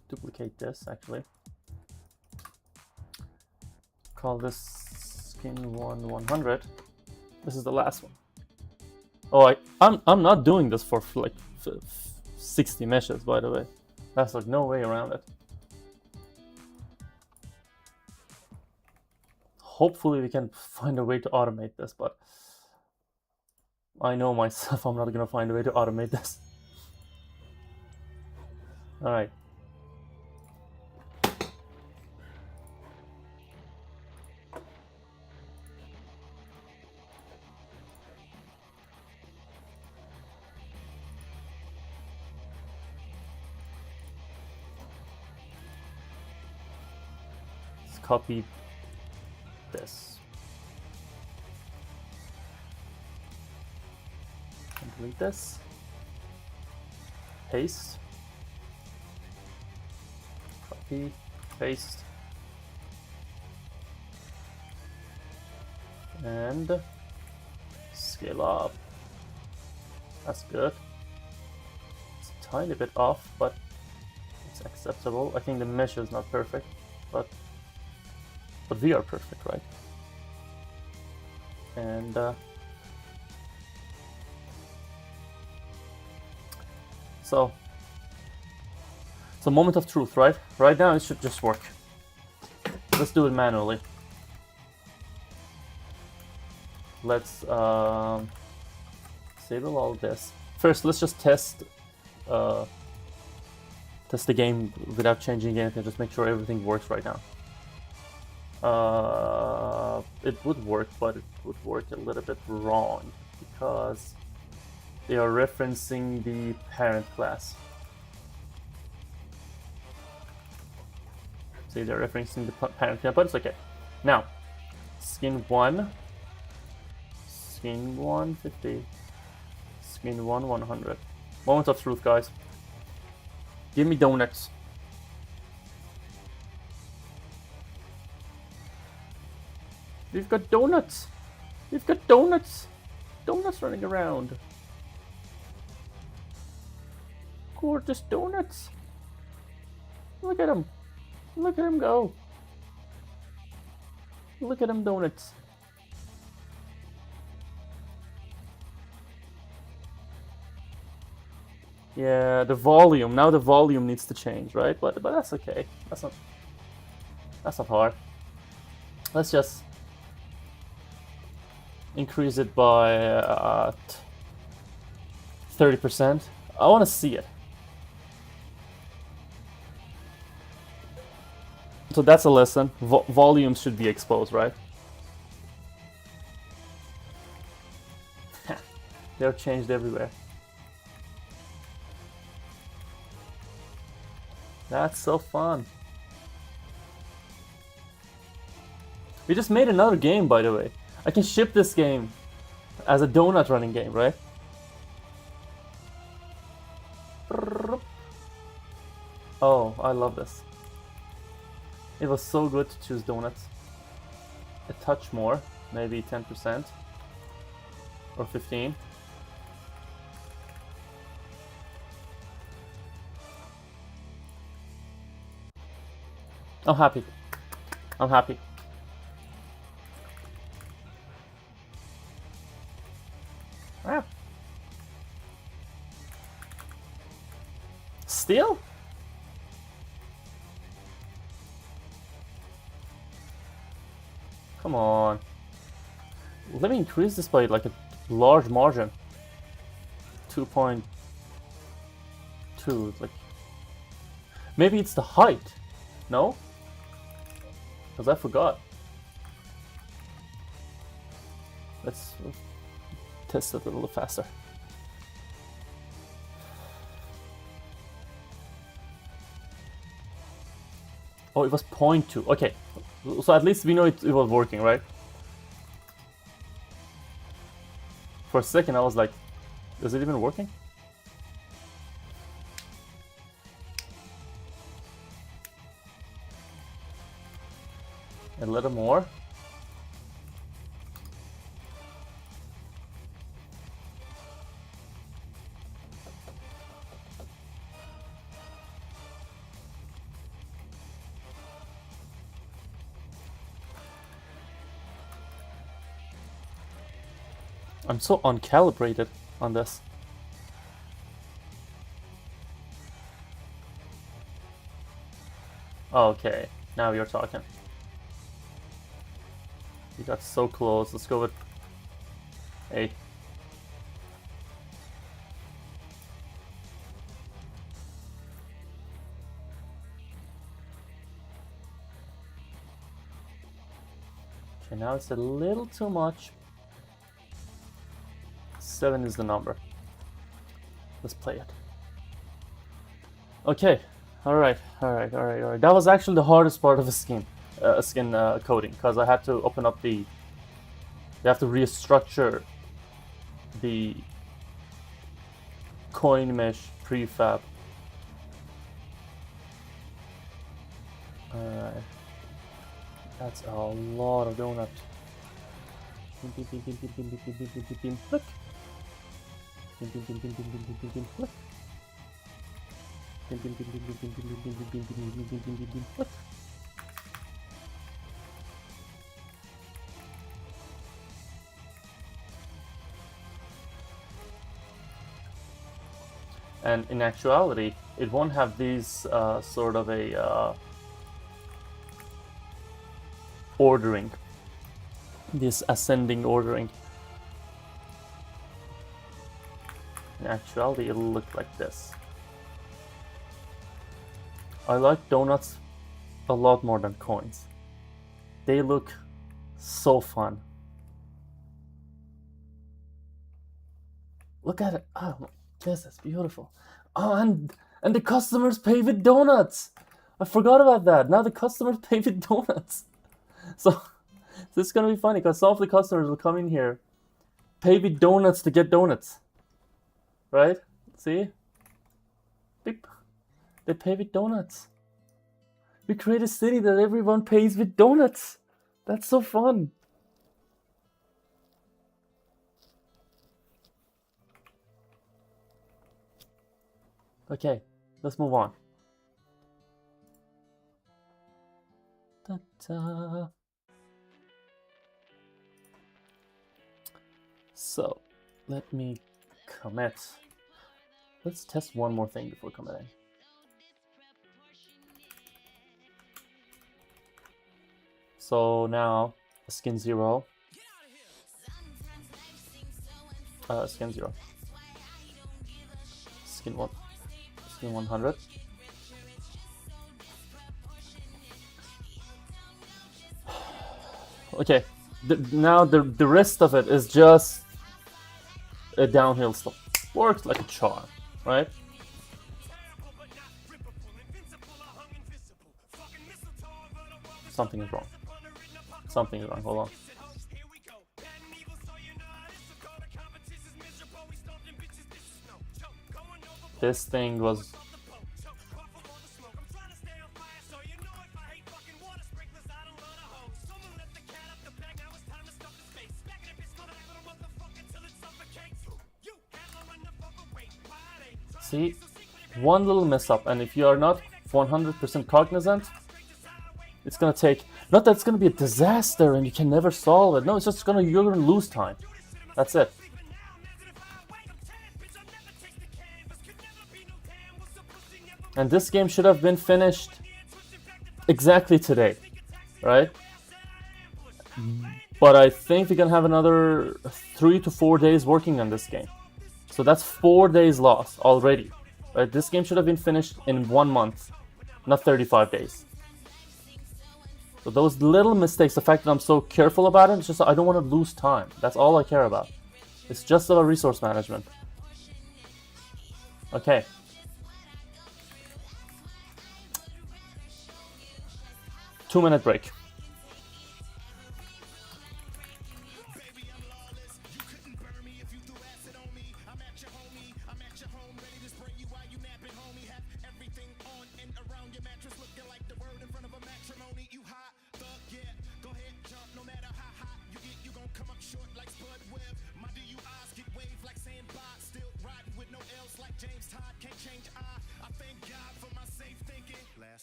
duplicate this actually. Call this skin 100. This is the last one. Oh, I'm not doing this for like 60 meshes, by the way. That's like no way around it. Hopefully we can find a way to automate this, but I know myself I'm not gonna find a way to automate this. All right. Let's copy this. And delete this. Paste. Copy. Paste. And scale up. That's good. It's a tiny bit off, but it's acceptable. I think the mesh is not perfect, but we are perfect, right? And so moment of truth, right? Right now it should just work. Let's do it manually. Let's disable all this. First, let's just test the game without changing anything. Just make sure everything works right now. It would work, but it would work a little bit wrong because they are referencing the parent class. See, they're referencing the parent class, but it's okay. Now, skin 1, skin 150, skin 1 100. Moment of truth, guys. Give me donuts. We've got donuts. We've got donuts. Donuts running around. Gorgeous donuts. Look at him. Look at him go. Look at him donuts. Yeah, the volume. Now the volume needs to change, right? But that's okay. That's not hard. Let's just increase it by 30%. I want to see it. So that's a lesson. Volumes should be exposed, right? They're changed everywhere. That's so fun. We just made another game, by the way. I can ship this game as a donut running game, right? Oh, I love this. It was so good to choose donuts. A touch more, maybe 10% or 15%. I'm happy. I'm happy. Wow. Still? Come on. Let me increase this by like a large margin. 2.2. Like, maybe it's the height. No? Because I forgot. Let's test it a little faster. Oh, it was 0.2. Okay, so at least we know it was working, right? For a second I was like, is it even working? A little more. I'm so uncalibrated on this. Okay, now you're talking. You got so close. Let's go with 8. Okay, now it's a little too much. 7 is the number. Let's play it. Okay. Alright. That was actually the hardest part of a skin coding, because I had to open up the... You have to restructure the coin mesh prefab. Alright. That's a lot of donut. Look. And in actuality, it won't have these sort of a ordering, this ascending ordering. In actuality, it'll look like this. I like donuts a lot more than coins. They look so fun. Look at it. Oh, this is beautiful. Oh, and the customers pay with donuts. I forgot about that. Now the customers pay with donuts. So this is gonna be funny because some of the customers will come in here, pay with donuts to get donuts. Right? See? Beep. They pay with donuts. We create a city that everyone pays with donuts. That's so fun. Okay, let's move on. Ta-ta. So, let me commit. Let's test one more thing before committing. So now, skin 0. Skin 0. Skin 1. Skin 100. Okay, now the rest of it is just a downhill slope. Works like a charm, right? Something is wrong. Something is wrong. Hold on. This thing was... See, one little mess up, and if you are not 100% cognizant, it's gonna take... Not that it's gonna be a disaster and you can never solve it. No, it's just you're gonna lose time. That's it. And this game should have been finished exactly today, right? But I think we're gonna have another 3 to 4 days working on this game. So that's 4 days lost already, right? This game should have been finished in 1 month, not 35 days. So those little mistakes, the fact that I'm so careful about it, it's just I don't want to lose time. That's all I care about. It's just about resource management. Okay. Two-minute break.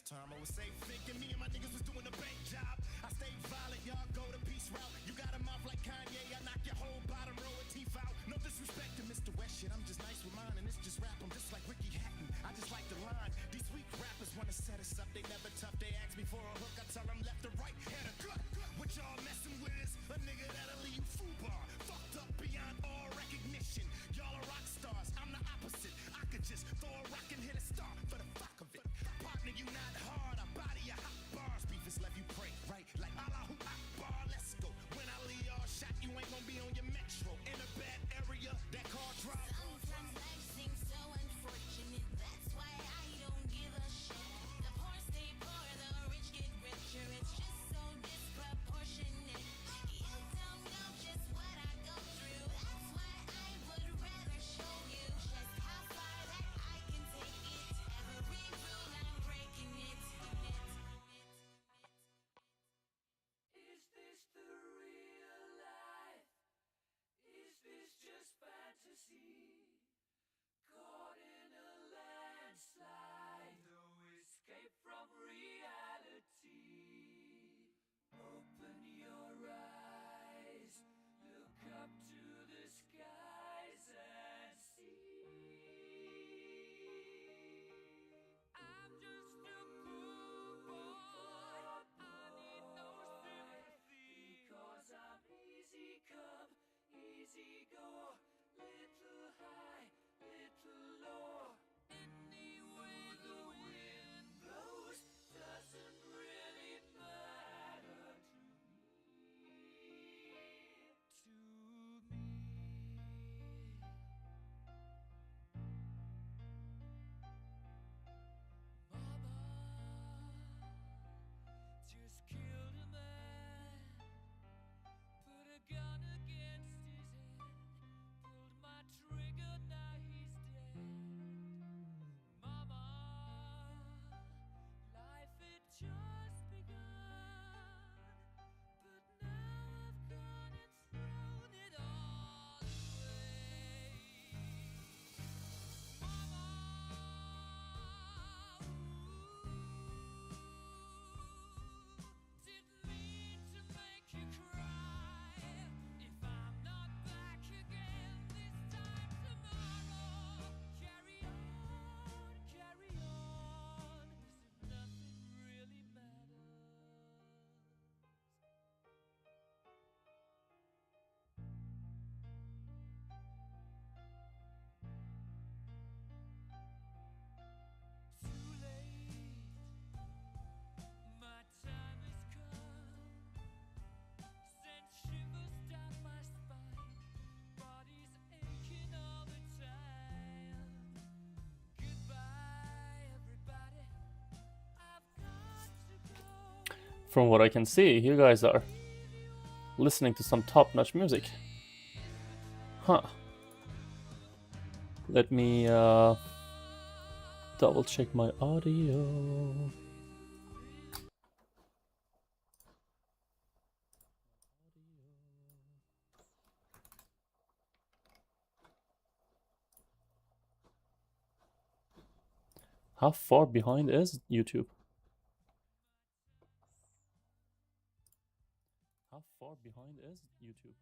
Time I was safe thinking me and my niggas was doing a bank job. From what I can see, you guys are listening to some top-notch music. Huh. Let me double check my audio. How far behind is YouTube? How far behind is YouTube?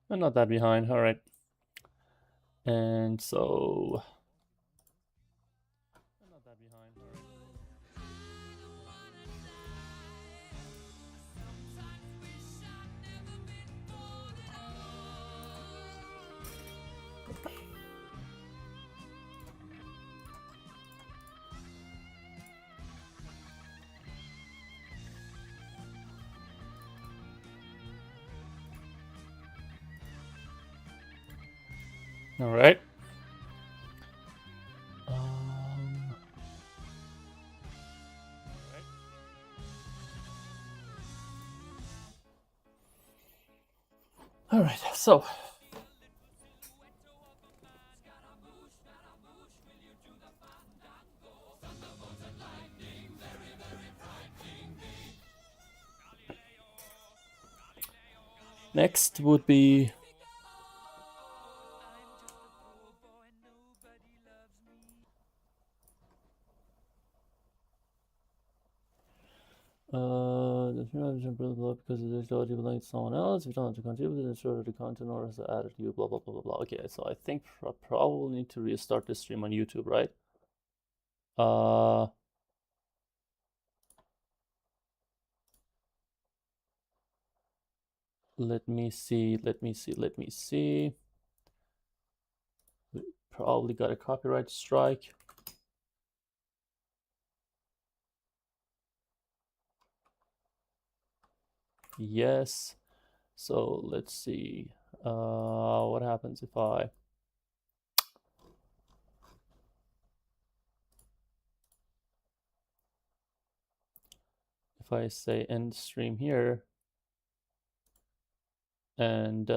I'm not that behind, alright. And so... I'm not that behind, alright. Alright. Alright, so... Next would be... because the technology belongs to someone else. If you don't have to contribute, ensure the content or is added to you, blah, blah, blah, blah, blah. Okay, so I think I probably need to restart the stream on YouTube, right? Let me see. We probably got a copyright strike. Yes. So let's see. What happens if I say end stream here and